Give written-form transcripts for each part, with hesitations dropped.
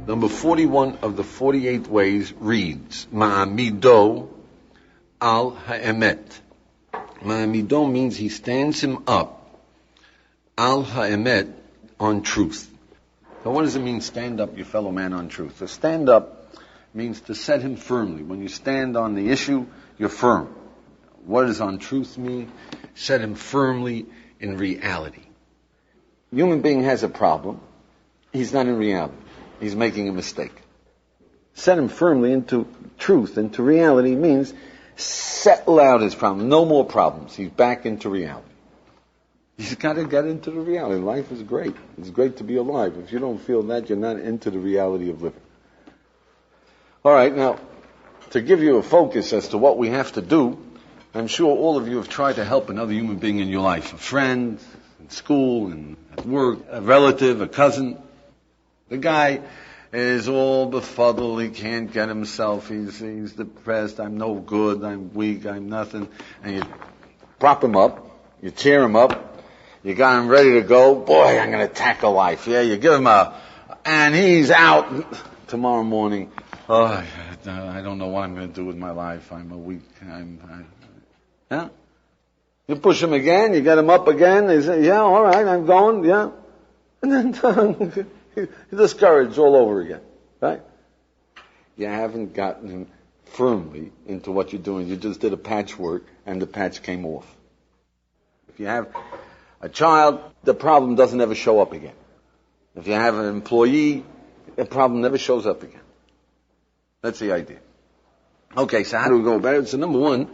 Number 41 of the 48 ways reads, Ma'amido al ha'emet. Ma'amido means he stands him up, al ha'emet, on truth. So what does it mean, stand up your fellow man on truth? To stand up means to set him firmly. When you stand on the issue, you're firm. What does on truth mean? Set him firmly in reality. Human being has a problem. He's not in reality. He's making a mistake. Set him firmly into truth, into reality, means settle out his problem. No more problems. He's back into reality. He's got to get into the reality. Life is great. It's great to be alive. If you don't feel that, you're not into the reality of living. All right, now, to give you a focus as to what we have to do, I'm sure all of you have tried to help another human being in your life, a friend, in school, and at work, a relative, a cousin. The guy is all befuddled, he can't get himself, he's depressed, I'm no good, I'm weak, I'm nothing. And you prop him up, you cheer him up, you got him ready to go, boy, I'm going to tackle life. Yeah, you give him and he's out tomorrow morning. Oh, I don't know what I'm going to do with my life, I'm a weak, yeah? You push him again, you get him up again, they say, yeah, all right, I'm going, yeah. And then you're discouraged all over again, right? You haven't gotten him firmly into what you're doing. You just did a patchwork and the patch came off. If you have a child, the problem doesn't ever show up again. If you have an employee, the problem never shows up again. That's the idea. Okay, so how do we go about it? So number one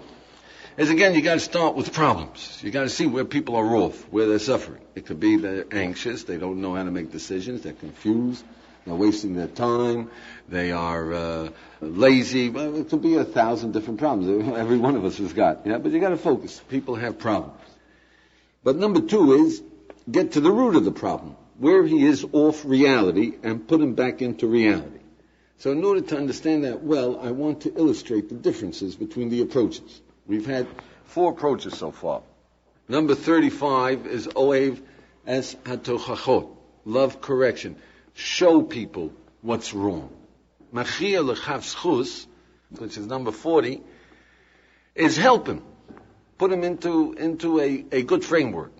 is, again, you got to start with problems. You got to see where people are off, where they're suffering. It could be they're anxious, they don't know how to make decisions, they're confused, they're wasting their time, they are lazy. Well, it could be 1,000 different problems. Every one of us has got. Yeah, but you got to focus. People have problems. But number two is get to the root of the problem, where he is off reality, and put him back into reality. So in order to understand that well, I want to illustrate the differences between the approaches. We've had 4 approaches so far. Number 35 is Oev es hatochachot, love correction. Show people what's wrong. Machia lechav schus, which is number 40, is help him. Put him into a good framework.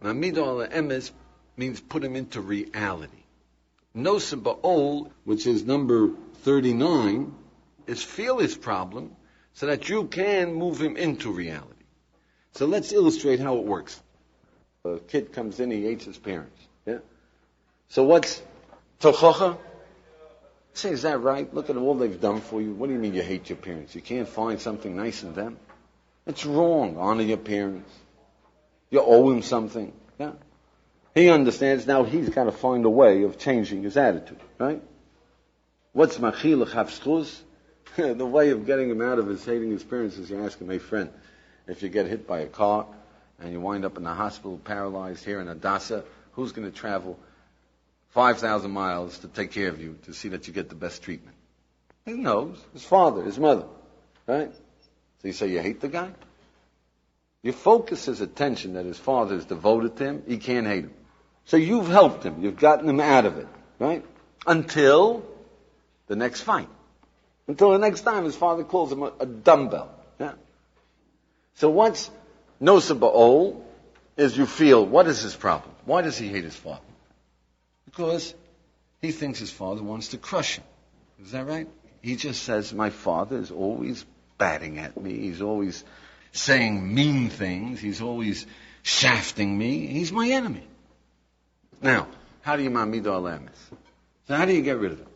Mamido al emes means put him into reality. Nosa ba'ol, which is number 39, is feel his problem, so that you can move him into reality. So let's illustrate how it works. A kid comes in, he hates his parents. Yeah. So what's tochacha? Say, is that right? Look at all they've done for you. What do you mean you hate your parents? You can't find something nice in them? It's wrong. Honor your parents. You owe him something. Yeah. He understands now he's got to find a way of changing his attitude, right? What's machil chavschus? The way of getting him out of his hating his parents is you ask him, hey friend, if you get hit by a car and you wind up in the hospital paralyzed here in Hadassah, who's going to travel 5,000 miles to take care of you, to see that you get the best treatment? He knows. His father, his mother, right? So you say you hate the guy? You focus his attention that his father is devoted to him, he can't hate him. So you've helped him, you've gotten him out of it, right? Until the next fight. Until the next time his father calls him a dumbbell. Yeah? So what's nosa ba'ol is you feel, what is his problem? Why does he hate his father? Because he thinks his father wants to crush him. Is that right? He just says, my father is always batting at me. He's always saying mean things. He's always shafting me. He's my enemy. Now, how do you mamido al emes? So how do you get rid of him?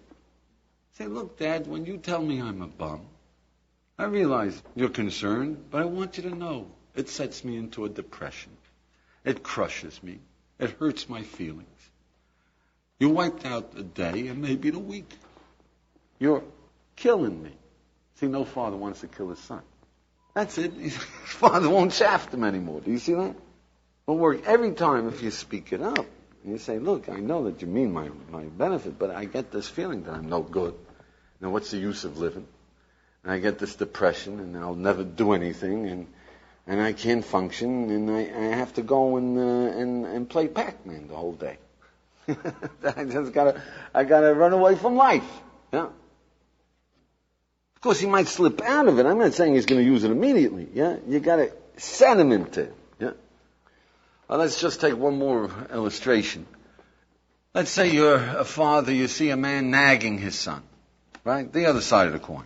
Say, look, Dad, when you tell me I'm a bum, I realize you're concerned, but I want you to know it sets me into a depression. It crushes me. It hurts my feelings. You wiped out a day and maybe the week. You're killing me. See, no father wants to kill his son. That's it. His father won't shaft him anymore. Do you see that? It'll work every time if you speak it up. And you say, look, I know that you mean my benefit, but I get this feeling that I'm no good. Now, what's the use of living? And I get this depression, and I'll never do anything, and I can't function, and I have to go and play Pac-Man the whole day. I gotta run away from life. Yeah. Of course, he might slip out of it. I'm not saying he's going to use it immediately. Yeah. You gotta set him into it. Yeah. Well, let's just take one more illustration. Let's say you're a father, you see a man nagging his son, right? The other side of the coin.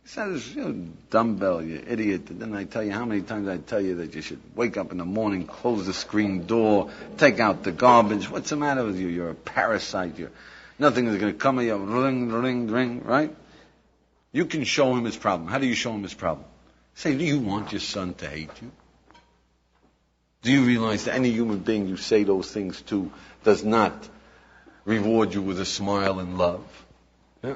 He says, you dumbbell, you idiot. And then I tell you, how many times I tell you that you should wake up in the morning, close the screen door, take out the garbage. What's the matter with you? You're a parasite. Nothing is going to come at you. Ring, ring, ring, right? You can show him his problem. How do you show him his problem? Say, do you want your son to hate you? Do you realize that any human being you say those things to does not reward you with a smile and love? Yeah.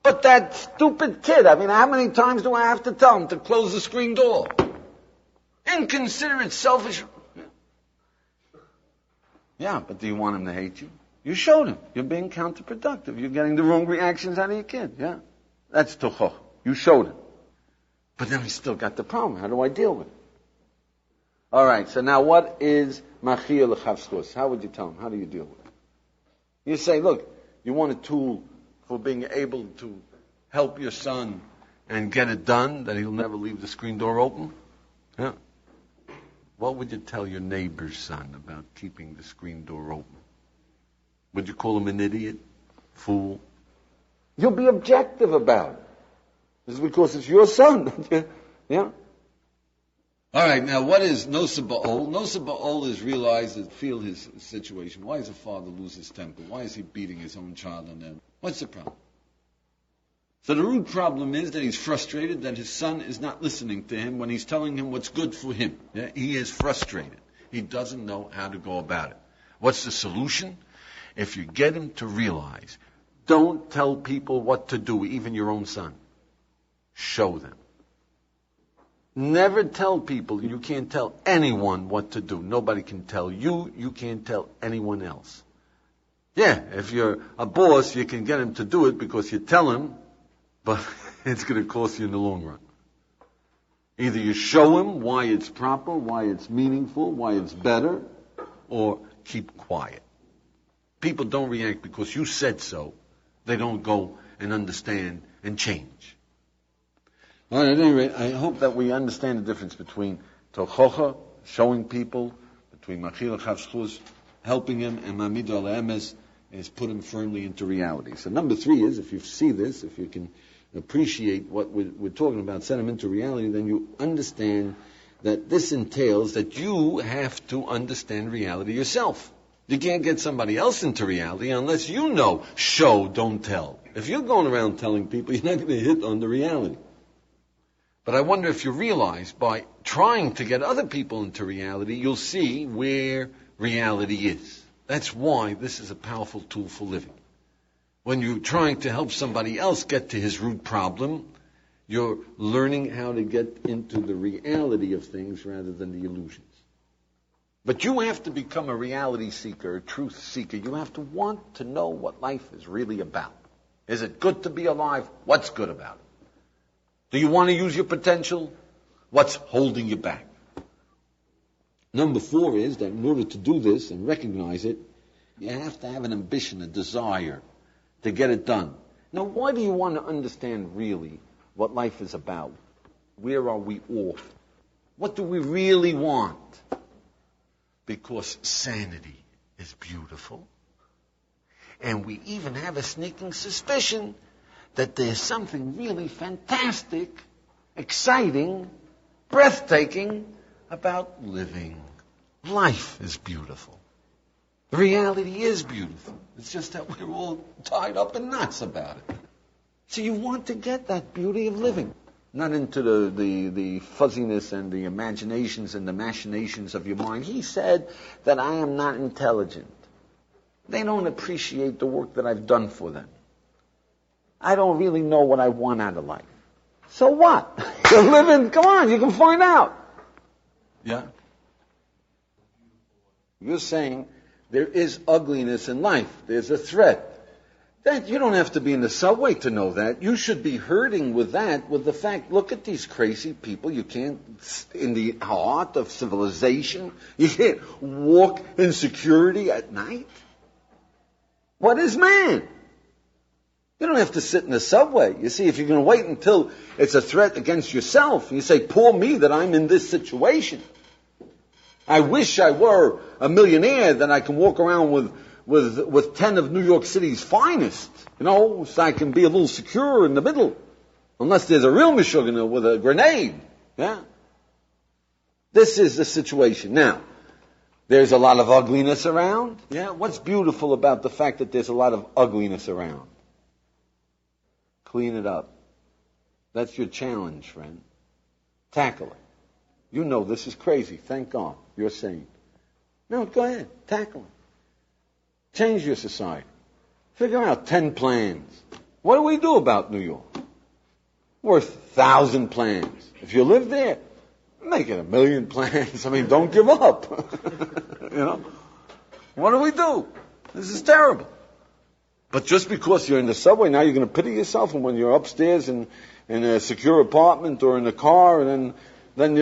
But that stupid kid, how many times do I have to tell him to close the screen door? Inconsiderate, selfish. Yeah, but do you want him to hate you? You showed him. You're being counterproductive. You're getting the wrong reactions out of your kid. Yeah. That's tochoch. You showed him. But then we still got the problem. How do I deal with it? All right, so now what is machiyah l'chavschus? How would you tell him? How do you deal with it? You say, look, you want a tool for being able to help your son and get it done, that he'll never leave the screen door open? Yeah. What would you tell your neighbor's son about keeping the screen door open? Would you call him an idiot? Fool? You'll be objective about it. This is because it's your son. Yeah? All right, now what is Nosa Ba'ol? Nosa Ba'ol is realize and feel his situation. Why does a father lose his temper? Why is he beating his own child on them? What's the problem? So the root problem is that he's frustrated that his son is not listening to him when he's telling him what's good for him. Yeah? He is frustrated. He doesn't know how to go about it. What's the solution? If you get him to realize, don't tell people what to do, even your own son. Show them. Never tell people. You can't tell anyone what to do. Nobody can tell you. You can't tell anyone else. Yeah, if you're a boss, you can get him to do it because you tell him, but it's going to cost you in the long run. Either you show him why it's proper, why it's meaningful, why it's better, or keep quiet. People don't react because you said so. They don't go and understand and change. All right, at any rate, I hope that we understand the difference between tochocha, showing people, between machil chavschus, helping him, and mamido al emes, is put him firmly into reality. So number 3 is, if you see this, if you can appreciate what we're talking about, set him into reality, then you understand that this entails that you have to understand reality yourself. You can't get somebody else into reality unless you know, show, don't tell. If you're going around telling people, you're not going to hit on the reality. But I wonder if you realize by trying to get other people into reality, you'll see where reality is. That's why this is a powerful tool for living. When you're trying to help somebody else get to his root problem, you're learning how to get into the reality of things rather than the illusions. But you have to become a reality seeker, a truth seeker. You have to want to know what life is really about. Is it good to be alive? What's good about it? Do you want to use your potential? What's holding you back? Number 4 is that in order to do this and recognize it, you have to have an ambition, a desire to get it done. Now, why do you want to understand really what life is about? Where are we off? What do we really want? Because sanity is beautiful. And we even have a sneaking suspicion that there's something really fantastic, exciting, breathtaking about living. Life is beautiful. The reality is beautiful. It's just that we're all tied up in knots about it. So you want to get that beauty of living. Not into the fuzziness and the imaginations and the machinations of your mind. He said that I am not intelligent. They don't appreciate the work that I've done for them. I don't really know what I want out of life. So what? You're living, come on, you can find out. Yeah? You're saying there is ugliness in life. There's a threat. That you don't have to be in the subway to know that. You should be hurting with that, with the fact, look at these crazy people. You can't, in the heart of civilization, you can't walk in security at night. What is man? You don't have to sit in the subway. You see, if you're going to wait until it's a threat against yourself, you say, poor me that I'm in this situation. I wish I were a millionaire, that I can walk around with 10 of New York City's finest, so I can be a little secure in the middle. Unless there's a real Meshuggah with a grenade. Yeah? This is the situation. Now, there's a lot of ugliness around. Yeah? What's beautiful about the fact that there's a lot of ugliness around? Clean it up. That's your challenge, friend. Tackle it. You know this is crazy. Thank God. You're sane. No, go ahead. Tackle it. Change your society. Figure out 10 plans. What do we do about New York? Worth 1,000 plans. If you live there, make it 1,000,000 plans. I mean, don't give up. What do we do? This is terrible. But just because you're in the subway, now you're going to pity yourself, and when you're upstairs in a secure apartment or in a car, and then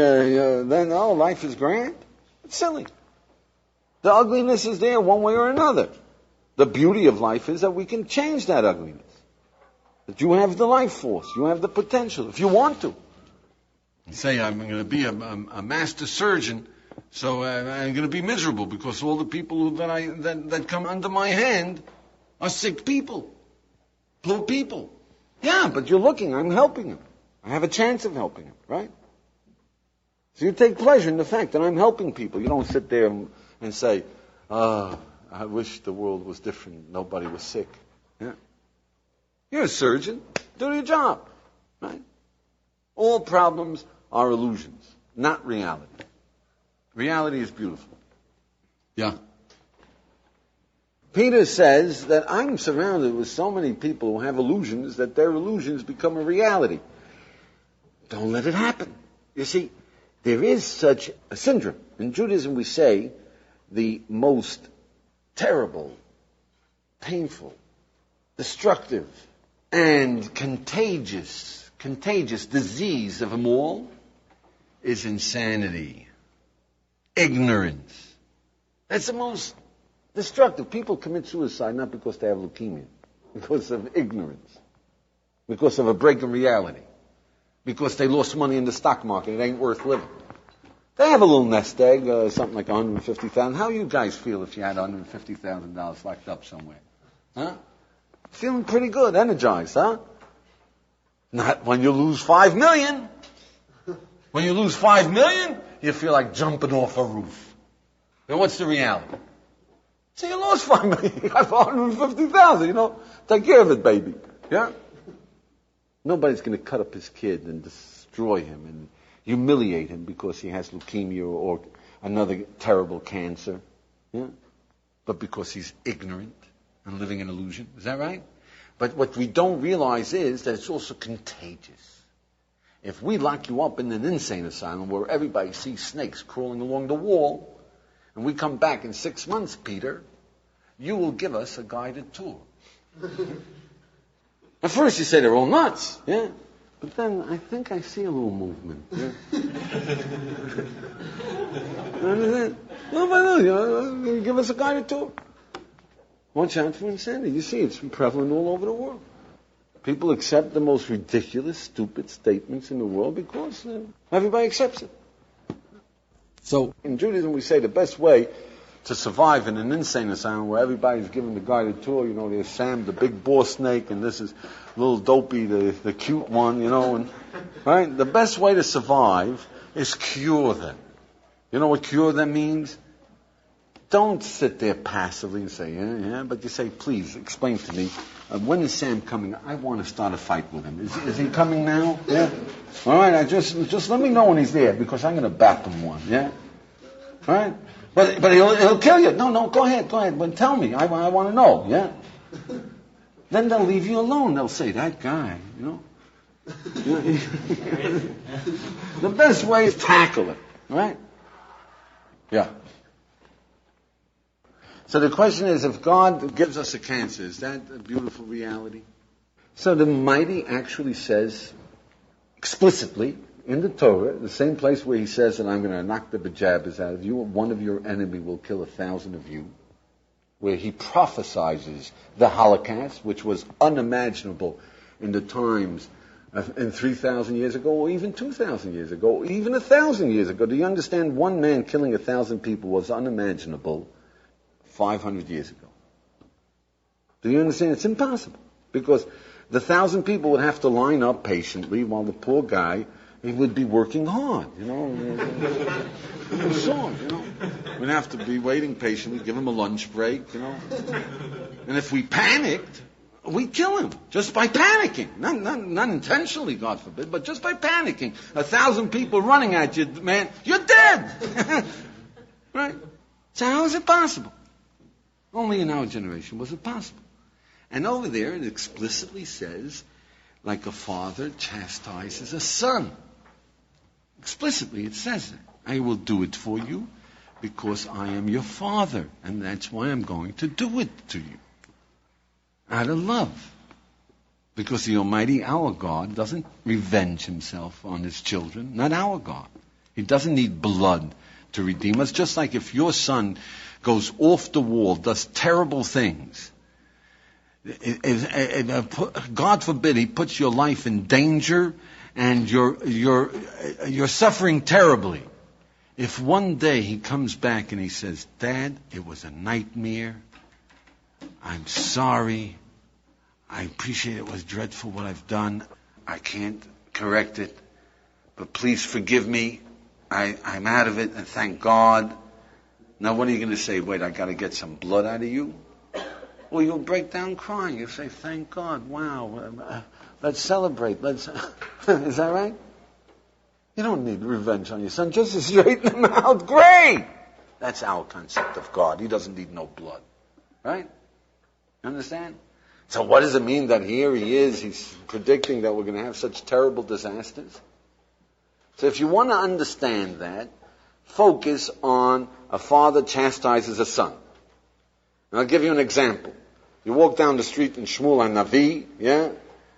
life is grand? It's silly. The ugliness is there one way or another. The beauty of life is that we can change that ugliness. That you have the life force, you have the potential, if you want to. You say, I'm going to be a master surgeon, so I'm going to be miserable because all the people that come under my hand are sick people, poor people. Yeah, but you're looking, I'm helping them. I have a chance of helping them, right? So you take pleasure in the fact that I'm helping people. You don't sit there and say, I wish the world was different, nobody was sick. Yeah. You're a surgeon, do your job, right? All problems are illusions, not reality. Reality is beautiful. Yeah. Peter says that I'm surrounded with so many people who have illusions that their illusions become a reality. Don't let it happen. You see, there is such a syndrome. In Judaism we say the most terrible, painful, destructive, and contagious disease of them all is insanity, ignorance. That's the most destructive. People commit suicide not because they have leukemia, because of ignorance, because of a break in reality, because they lost money in the stock market. It ain't worth living. They have a little nest egg, something like $150,000. How you guys feel if you had $150,000 locked up somewhere? Huh? Feeling pretty good, energized, huh? Not when you lose $5 million. When you lose $5 million, you feel like jumping off a roof. Then what's the reality? So you lost $5 million. You got $150,000. Take care of it, baby. Yeah. Nobody's going to cut up his kid and destroy him and humiliate him because he has leukemia or another terrible cancer. Yeah. But because he's ignorant and living in illusion. Is that right? But what we don't realize is that it's also contagious. If we lock you up in an insane asylum where everybody sees snakes crawling along the wall, and we come back in 6 months, Peter, you will give us a guided tour. At first you say they're all nuts, yeah? But then I think I see a little movement. Yeah? Little by little, give us a guided tour. Watch out for insanity. You see, it's prevalent all over the world. People accept the most ridiculous, stupid statements in the world because everybody accepts it. So in Judaism we say the best way to survive in an insane asylum where everybody's given the guided tour, there's Sam, the big boar snake, and this is little Dopey, the cute one, and right? The best way to survive is cure them. You know what cure them means? Don't sit there passively and say, yeah, but you say, please, explain to me, when is Sam coming? I want to start a fight with him. Is he coming now? Yeah? All right, just let me know when he's there, because I'm going to bat him one, yeah? All right? But he'll kill you. No, go ahead. But tell me, I want to know, yeah? Then they'll leave you alone. They'll say, that guy, The best way is tackle it, right? Yeah. So the question is, if God gives us a cancer, is that a beautiful reality? So the Mighty actually says explicitly in the Torah, the same place where he says that I'm going to knock the bejabbers out of you, one of your enemy will kill 1,000 of you. where he prophesizes the Holocaust, which was unimaginable in the times in 3,000 years ago, or even 2,000 years ago, or even 1,000 years ago. Do you understand? One man killing 1,000 people was unimaginable 500 years ago. Do you understand? It's impossible. Because the 1,000 people would have to line up patiently while the poor guy, he would be working hard, you know. We'd have to be waiting patiently, give him a lunch break, you know. And if we panicked, we'd kill him just by panicking. Not intentionally, God forbid, but just by panicking. 1,000 people running at you, man, you're dead! Right? So how is it possible? Only in our generation was it possible. And over there it explicitly says, like a father chastises a son. Explicitly it says that. I will do it for you because I am your father, and that's why I'm going to do it to you. Out of love. Because the Almighty, our God, doesn't revenge himself on his children. Not our God. He doesn't need blood to redeem us. Just like if your son goes off the wall, does terrible things, God forbid he puts your life in danger and you're suffering terribly. If one day he comes back and he says, Dad, it was a nightmare. I'm sorry. I appreciate it was dreadful what I've done. I can't correct it. But please forgive me. I'm out of it, and thank God. Now what are you going to say? Wait, I got to get some blood out of you? Well, you'll break down crying. You'll say, thank God. Wow. Let's celebrate. Is that right? You don't need revenge on your son. Just straighten him out. Great! That's our concept of God. He doesn't need no blood. Right? You understand? So what does it mean that here he is, he's predicting that we're going to have such terrible disasters? So if you want to understand that, focus on a father chastises a son. And I'll give you an example. You walk down the street in Shmuel HaNavi, yeah,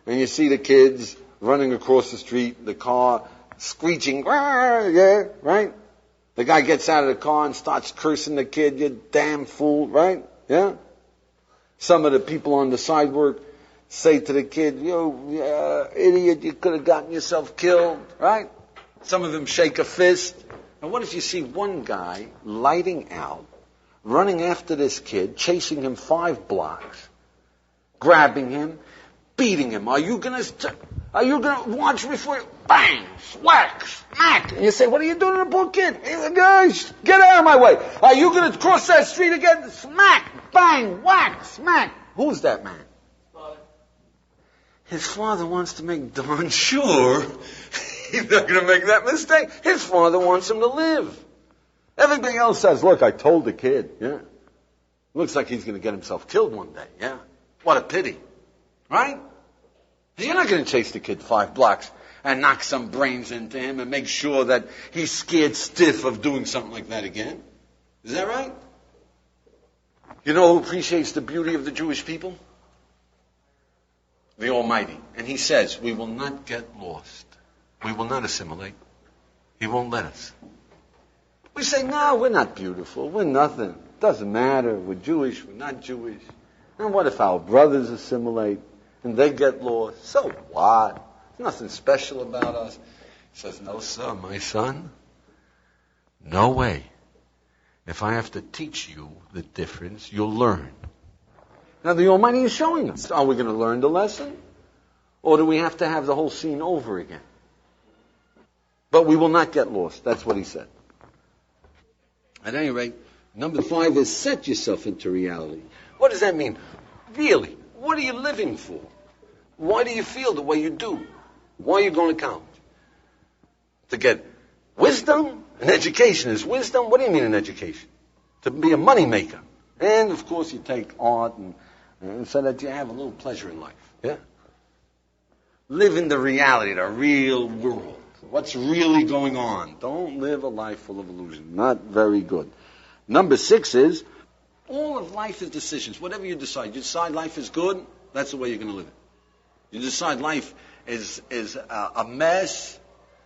and you see the kids running across the street, the car screeching, yeah, right? The guy gets out of the car and starts cursing the kid, you damn fool, right? Yeah? Some of the people on the sidewalk say to the kid, you idiot, you could have gotten yourself killed, right? Some of them shake a fist. And what if you see one guy lighting out, running after this kid, chasing him 5 blocks, grabbing him, beating him? Are you gonna watch before you, bang, whack, smack? And you say, what are you doing to the poor kid? He's like, guys, get out of my way. Are you gonna cross that street again? Smack, bang, whack, smack. Who's that man? Father. His father wants to make darn sure he's not gonna make that mistake. His father wants him to live. Everybody else says, look, I told the kid, yeah. Looks like he's going to get himself killed one day, yeah. What a pity, right? You're not going to chase the kid 5 blocks and knock some brains into him and make sure that he's scared stiff of doing something like that again. Is that right? You know who appreciates the beauty of the Jewish people? The Almighty. And he says, we will not get lost. We will not assimilate. He won't let us. We say, no, we're not beautiful. We're nothing. Doesn't matter. We're Jewish. We're not Jewish. And what if our brothers assimilate and they get lost? So what? There's nothing special about us. He says, no, sir, my son. No way. If I have to teach you the difference, you'll learn. Now the Almighty is showing us. Are we going to learn the lesson? Or do we have to have the whole scene over again? But we will not get lost. That's what he said. At any rate, number 5 is set yourself into reality. What does that mean? Really, what are you living for? Why do you feel the way you do? Why are you going to college? To get wisdom? An education is wisdom? What do you mean an education? To be a money maker. And, of course, you take art and so that you have a little pleasure in life. Yeah? Live in the reality, the real world. What's really going on? Don't live a life full of illusion. Not very good. Number 6 is, all of life is decisions. Whatever you decide. You decide life is good, that's the way you're going to live it. You decide life is a mess,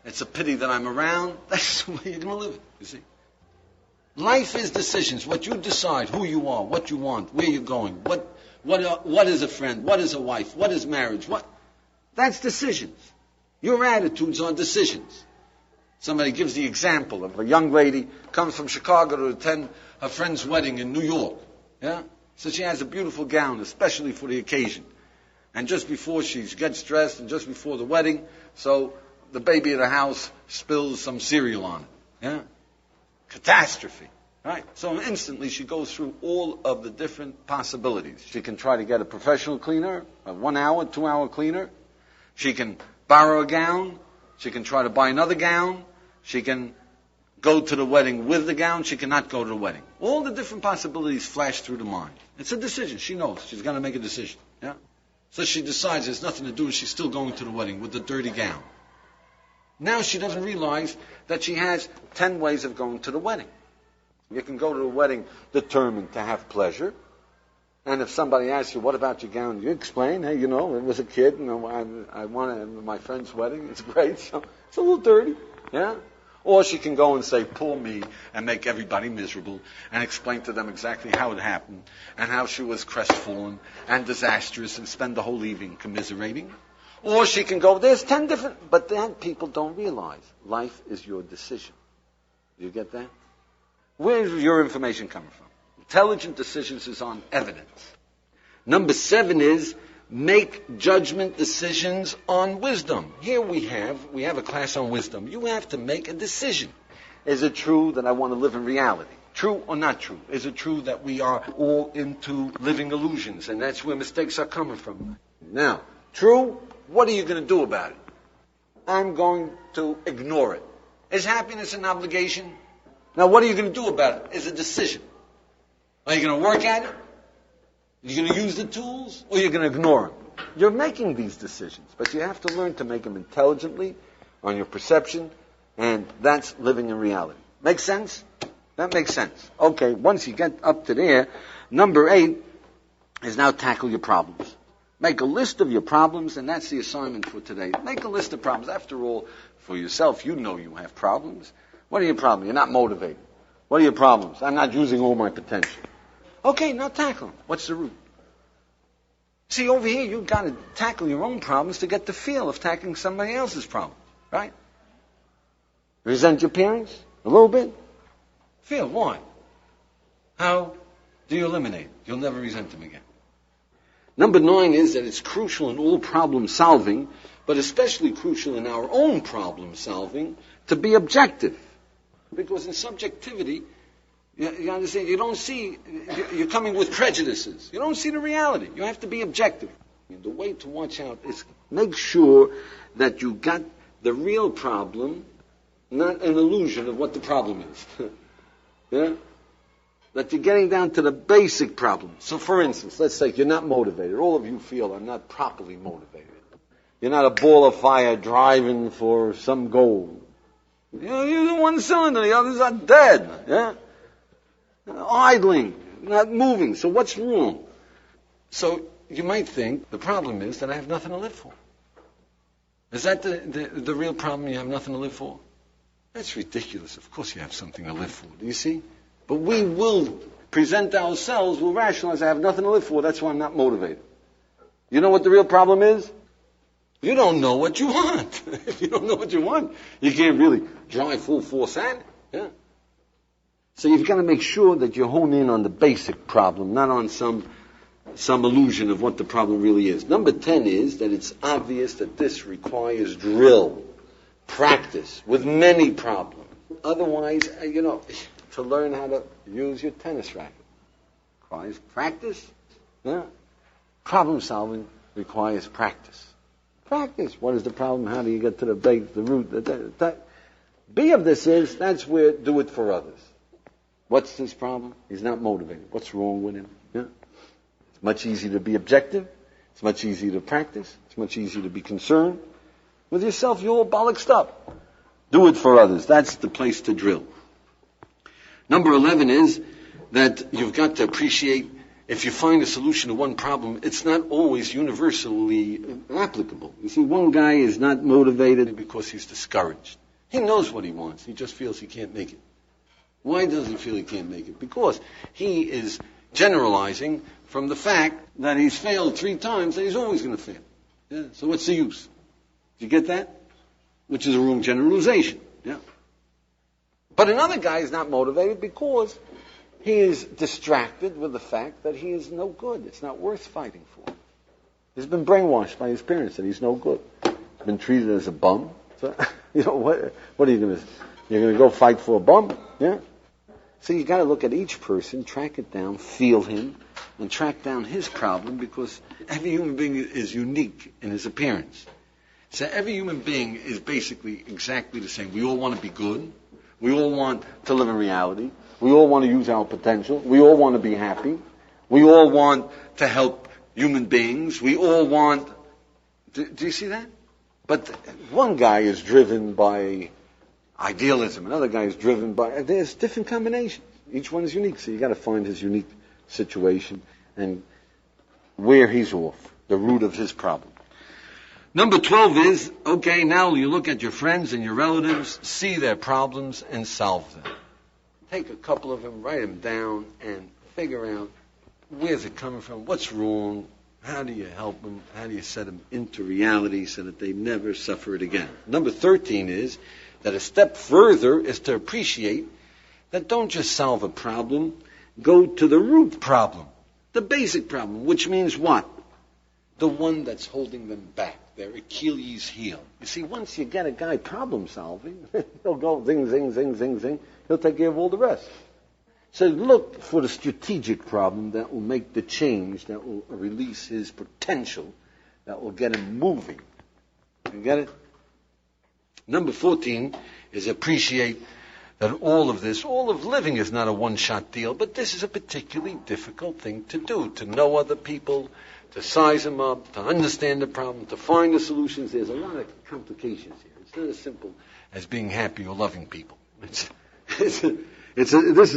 it's a pity that I'm around, that's the way you're going to live it, you see. Life is decisions. What you decide, who you are, what you want, where you're going, what is a friend, what is a wife, what is marriage, that's decisions. Your attitudes are decisions. Somebody gives the example of a young lady comes from Chicago to attend her friend's wedding in New York. Yeah? So she has a beautiful gown, especially for the occasion. And just before she gets dressed and just before the wedding, so the baby at the house spills some cereal on it. Yeah? Catastrophe. Right? So instantly she goes through all of the different possibilities. She can try to get a professional cleaner, a 1 hour, 2 hour cleaner. She can borrow a gown. She can try to buy another gown. She can go to the wedding with the gown. She cannot go to the wedding. All the different possibilities flash through the mind. It's a decision. She knows. She's going to make a decision. Yeah? So she decides there's nothing to do and she's still going to the wedding with the dirty gown. Now she doesn't realize that she has 10 ways of going to the wedding. You can go to the wedding determined to have pleasure. And if somebody asks you, what about your gown? You explain, hey, it was a kid, I wanted my friend's wedding. It's great, so it's a little dirty. Yeah? Or she can go and say, poor me, and make everybody miserable, and explain to them exactly how it happened, and how she was crestfallen and disastrous, and spend the whole evening commiserating. Or she can go, there's 10 different, but then people don't realize life is your decision. Do you get that? Where's your information coming from? Intelligent decisions is on evidence. Number 7 is make judgment decisions on wisdom. Here we have a class on wisdom. You have to make a decision. Is it true that I want to live in reality? True or not true? Is it true that we are all into living illusions and that's where mistakes are coming from? Now, true, what are you going to do about it? I'm going to ignore it. Is happiness an obligation? Now, what are you going to do about it? It's a decision. Are you going to work at it? Are you going to use the tools? Or are you going to ignore them? You're making these decisions, but you have to learn to make them intelligently on your perception, and that's living in reality. Make sense? That makes sense. Okay, once you get up to there, number 8 is now tackle your problems. Make a list of your problems, and that's the assignment for today. Make a list of problems. After all, for yourself, you know you have problems. What are your problems? You're not motivated. What are your problems? I'm not using all my potential. Okay, now tackle them. What's the root? See, over here, you've got to tackle your own problems to get the feel of tackling somebody else's problems, right? Resent your parents? A little bit? Feel, why? How do you eliminate it? You'll never resent them again. Number 9 is that it's crucial in all problem solving, but especially crucial in our own problem solving, to be objective. Because in subjectivity, you understand, you don't see, you're coming with prejudices. You don't see the reality. You have to be objective. The way to watch out is make sure that you got the real problem, not an illusion of what the problem is. Yeah? That you're getting down to the basic problem. So for instance, let's say you're not motivated. All of you feel I'm not properly motivated. You're not a ball of fire driving for some goal. You're using one cylinder, the others are dead. Yeah? Idling, not moving. So what's wrong? So you might think the problem is that I have nothing to live for. Is that the real problem? You have nothing to live for? That's ridiculous. Of course you have something to live for. Do you see? But we will present ourselves, we'll rationalize, I have nothing to live for, that's why I'm not motivated. You know what the real problem is? You don't know what you want. If you don't know what you want, you can't really drive full force at it. Yeah? So you've got to make sure that you hone in on the basic problem, not on some illusion of what the problem really is. Number 10 is that it's obvious that this requires drill, practice, with many problems. Otherwise, to learn how to use your tennis racket requires practice. Yeah? Problem solving requires practice. Practice. What is the problem? How do you get to the base, the root? B of this is, that's where do it for others. What's his problem? He's not motivated. What's wrong with him? Yeah? It's much easier to be objective. It's much easier to practice. It's much easier to be concerned. With yourself, you're all bollocksed up. Do it for others. That's the place to drill. Number 11 is that you've got to appreciate if you find a solution to one problem, it's not always universally applicable. You see, one guy is not motivated because he's discouraged. He knows what he wants. He just feels he can't make it. Why does he feel he can't make it? Because he is generalizing from the fact that he's failed 3 times, that he's always going to fail. Yeah? So what's the use? Do you get that? Which is a wrong generalization. Yeah. But another guy is not motivated because he is distracted with the fact that he is no good. It's not worth fighting for. He's been brainwashed by his parents that he's no good. He's been treated as a bum. So, what are you going to? You're going to go fight for a bum? Yeah. So you got to look at each person, track it down, feel him, and track down his problem, because every human being is unique in his appearance. So every human being is basically exactly the same. We all want to be good. We all want to live in reality. We all want to use our potential. We all want to be happy. We all want to help human beings. We all want... Do you see that? But one guy is driven by idealism. Another guy is driven by... There's different combinations. Each one is unique. So you got to find his unique situation and where he's off, the root of his problem. Number 12 is, okay, now you look at your friends and your relatives, see their problems and solve them. Take a couple of them, write them down, and figure out where's it coming from, what's wrong, how do you help them, how do you set them into reality so that they never suffer it again. Number 13 is that a step further is to appreciate that don't just solve a problem, go to the root problem, the basic problem, which means what? The one that's holding them back, their Achilles heel. You see, once you get a guy problem solving, he'll go zing, zing, zing, zing, zing. He'll take care of all the rest. So look for the strategic problem that will make the change, that will release his potential, that will get him moving. You get it? Number 14 is appreciate that all of living is not a one-shot deal, but this is a particularly difficult thing to do, to know other people, to size them up, to understand the problem, to find the solutions. There's a lot of complications here. It's not as simple as being happy or loving people. This is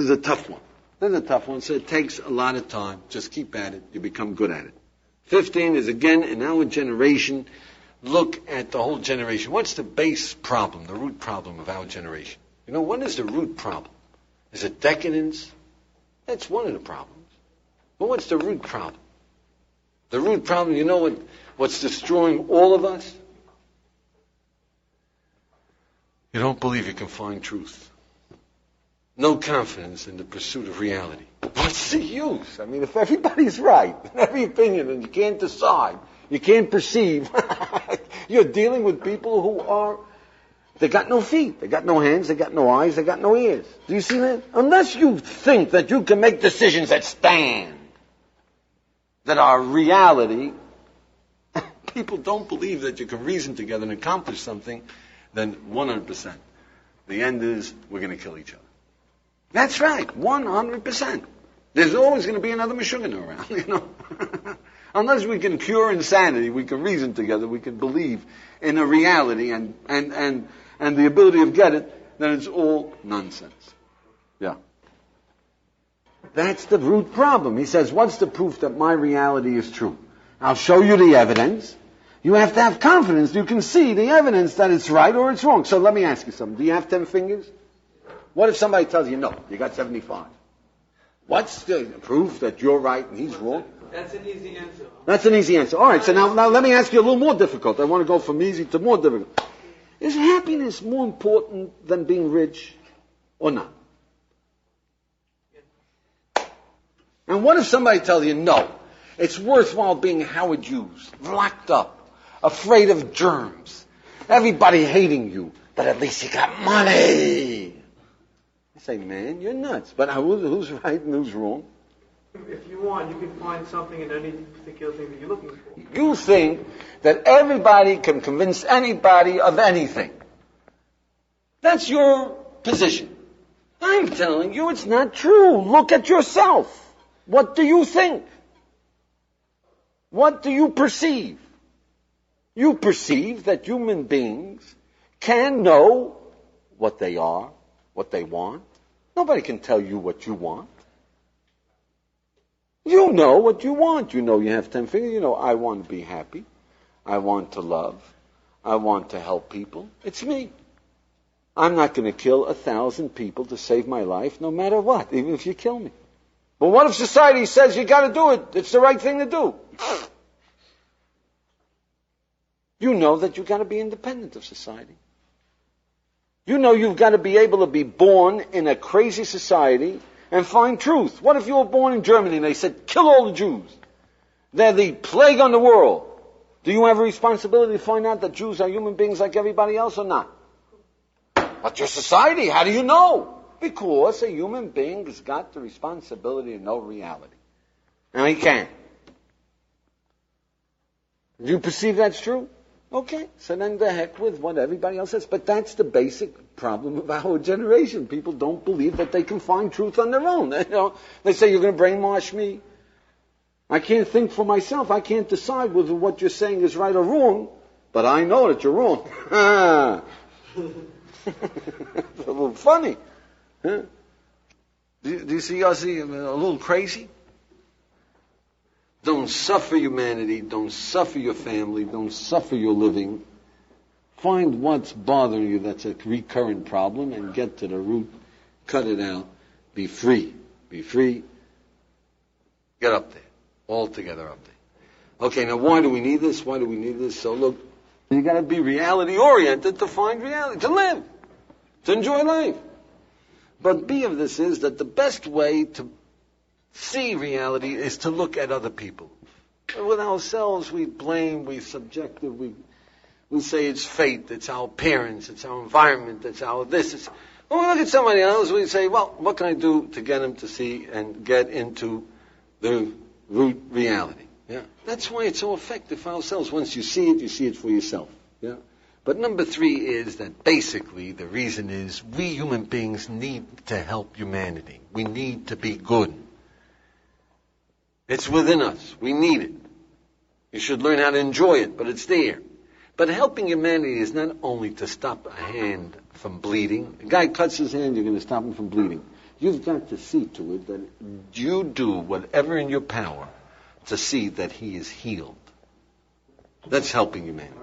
a tough one. This is a tough one, so it takes a lot of time. Just keep at it. You become good at it. 15 is, again, in our generation, look at the whole generation. What's the base problem, the root problem of our generation? You know, what is the root problem? Is it decadence? That's one of the problems. But what's the root problem? The root problem, you know what's destroying all of us? You don't believe you can find truth. No confidence in the pursuit of reality. What's the use? I mean, if everybody's right, in every opinion, and you can't decide, you can't perceive, you're dealing with people who are, they got no feet, they got no hands, they got no eyes, they got no ears. Do you see that? Unless you think that you can make decisions that stand, that are reality, people don't believe that you can reason together and accomplish something, then 100%. The end is, we're going to kill each other. That's right, 100%. There's always going to be another Meshuggah around, you know. Unless we can cure insanity, we can reason together, we can believe in a reality and the ability of get it, then it's all nonsense. Yeah. That's the root problem. He says, what's the proof that my reality is true? I'll show you the evidence. You have to have confidence. You can see the evidence that it's right or it's wrong. So let me ask you something. Do you have 10 fingers? What if somebody tells you, no, you got 75? What's the proof that you're right and he's wrong? That's an easy answer. That's an easy answer. All right, so now let me ask you a little more difficult. I want to go from easy to more difficult. Is happiness more important than being rich or not? And what if somebody tells you, no, it's worthwhile being Howard Hughes, locked up, afraid of germs, everybody hating you, but at least you got money? I say, man, you're nuts. But who's right and who's wrong? If you want, you can find something in any particular thing that you're looking for. You think that everybody can convince anybody of anything. That's your position. I'm telling you it's not true. Look at yourself. What do you think? What do you perceive? You perceive that human beings can know what they are, what they want. Nobody can tell you what you want. You know what you want. You know you have 10 fingers. You know, I want to be happy. I want to love. I want to help people. It's me. I'm not going to kill 1,000 people to save my life, no matter what, even if you kill me. But what if society says you got to do it? It's the right thing to do. You know that you've got to be independent of society. You know you've got to be able to be born in a crazy society and find truth. What if you were born in Germany and they said, kill all the Jews? They're the plague on the world. Do you have a responsibility to find out that Jews are human beings like everybody else or not? But your society, how do you know? Because a human being has got the responsibility to know reality. Now he can't. Do you perceive that's true? Okay, so then the heck with what everybody else says. But that's the basic problem of our generation. People don't believe that they can find truth on their own. They say, you're going to brainwash me. I can't think for myself. I can't decide whether what you're saying is right or wrong, but I know that you're wrong. It's a little funny. Huh? Do you see us a little crazy? Don't suffer humanity. Don't suffer your family. Don't suffer your living. Find what's bothering you that's a recurrent problem and get to the root. Cut it out. Be free. Be free. Get up there. All together up there. Okay, now why do we need this? Why do we need this? So look, you got to be reality-oriented to find reality, to live, to enjoy life. But B of this is that the best way to see reality is to look at other people. With ourselves, we blame, we subjective, we say it's fate, it's our parents, it's our environment, it's our this. When we look at somebody else, we say, well, what can I do to get him to see and get into the root reality? Yeah, that's why it's so effective for ourselves. Once you see it for yourself. Yeah. But number 3 is that basically the reason is we human beings need to help humanity. We need to be good. It's within us. We need it. You should learn how to enjoy it, but it's there. But helping humanity is not only to stop a hand from bleeding. A guy cuts his hand, you're going to stop him from bleeding. You've got to see to it that you do whatever in your power to see that he is healed. That's helping humanity.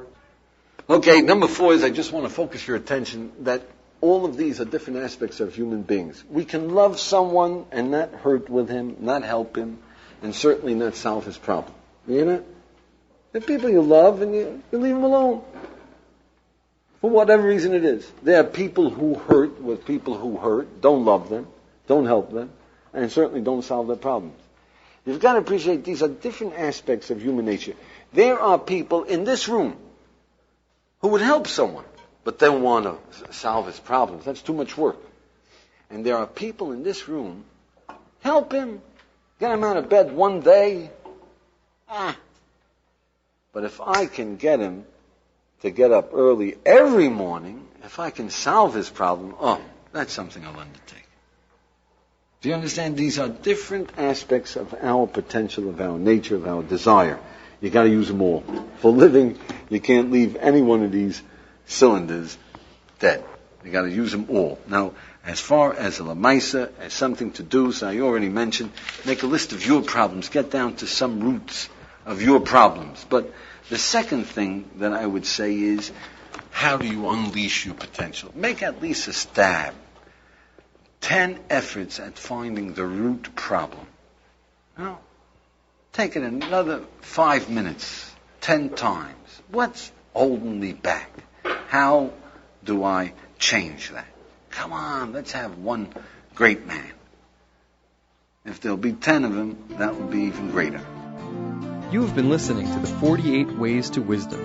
Okay, number 4 is I just want to focus your attention that all of these are different aspects of human beings. We can love someone and not hurt with him, not help him, and certainly not solve his problem. You know? There are people you love and you leave them alone. For whatever reason it is. There are people who hurt with people who hurt, don't love them, don't help them, and certainly don't solve their problems. You've got to appreciate these are different aspects of human nature. There are people in this room who would help someone, but don't want to solve his problems. That's too much work. And there are people in this room, help him, get him out of bed one day. But if I can get him to get up early every morning, if I can solve his problem, that's something I'll undertake. Do you understand? These are different aspects of our potential, of our nature, of our desire. You got to use them all. For living, you can't leave any one of these cylinders dead. You got to use them all. Now, as far as a lamaisa, as something to do, so I already mentioned, make a list of your problems. Get down to some roots of your problems. But the second thing that I would say is, how do you unleash your potential? Make at least a stab. 10 efforts at finding the root problem. Now, take it another 5 minutes, 10 times. What's holding me back? How do I change that? Come on, let's have one great man. If there'll be 10 of them, that would be even greater. You have been listening to the 48 Ways to Wisdom.